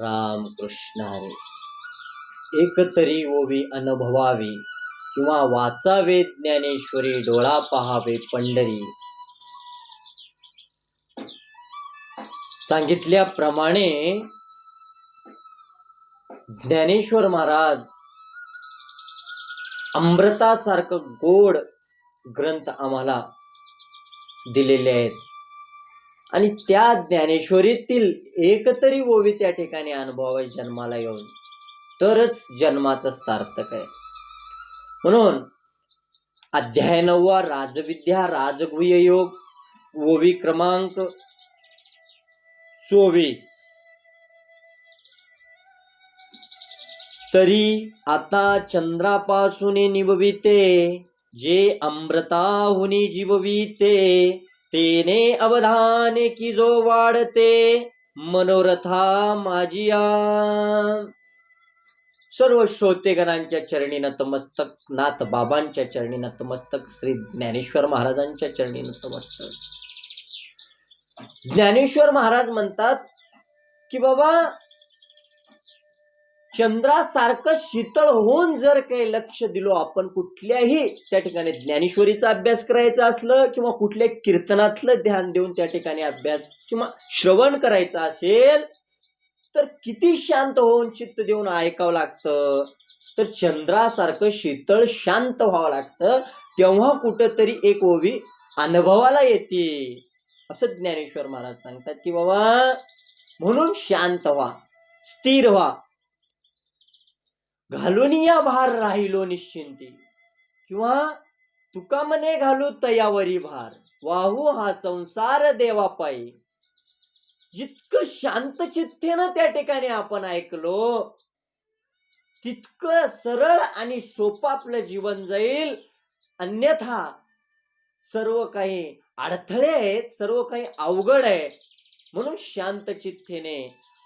राम कृष्ण हरी. एकतरी ओवी अनुभवावी किंवा वाचावे ज्ञानेश्वरी, डोळा पहावे पंढरी. सांगितल्याप्रमाणे ज्ञानेश्वर महाराज अमृतासारखं गोड ग्रंथ आम्हाला दिलेले आहेत आणि त्या ज्ञानेश्वरीतील एकतरी ओवी त्या ठिकाणी अनुभवावी जन्माला येऊन, तरच जन्माचं सार्थक आहे. म्हणून अध्याय 9 राजविद्या राजगुह्य योग, ओवी क्रमांक 24. तरी आता चंद्रापासून निवविते, जे अमृताहुनी जीवविते, तेने अवधाने की जो वाढते, मनोरथा माझिया. सर्व श्रोतेगणांच्या चरणी नतमस्तक, नाथ बाबांच्या चरणी नतमस्तक, श्री ज्ञानेश्वर महाराजांच्या चरणी नतमस्तक. ज्ञानेश्वर महाराज म्हणतात की बाबा, चंद्रासारखं शीतळ होऊन जर काही लक्ष दिलो आपण कुठल्याही त्या ठिकाणी ज्ञानेश्वरीचा अभ्यास करायचा असलं किंवा कुठल्या कीर्तनातलं ध्यान देऊन त्या ठिकाणी अभ्यास किंवा श्रवण करायचं असेल, तर किती शांत होऊन चित्त देऊन ऐकावं लागतं. तर चंद्रासारखं शीतळ शांत व्हावं लागतं, तेव्हा कुठंतरी एक ओवी अनुभवाला येते, असं ज्ञानेश्वर महाराज सांगतात की बाबा, म्हणून शांत व्हा, स्थिर व्हा. घालून या भार राहिलो निश्चिंती, किंवा तुका मने घालू तयावरी भार, वाहू हा संसार देवा पायी. जितकं शांत चित्तेनं त्या ठिकाणी आपण ऐकलो, तितकं सरळ आणि सोपं आपलं जीवन जाईल. अन्यथा सर्व काही अडथळे आहेत, सर्व काही अवघड आहे. म्हणून शांत चित्तेने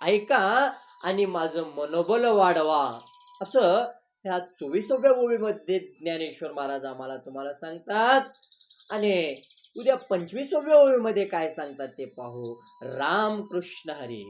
ऐका आणि माझं मनोबल वाढवा, असं ह्या 24व्या ओवीमध्ये ज्ञानेश्वर महाराज आम्हाला तुम्हाला सांगतात. आणि उद्या 25व्या ओवीमध्ये काय सांगतात ते पाहू. राम कृष्ण हरी.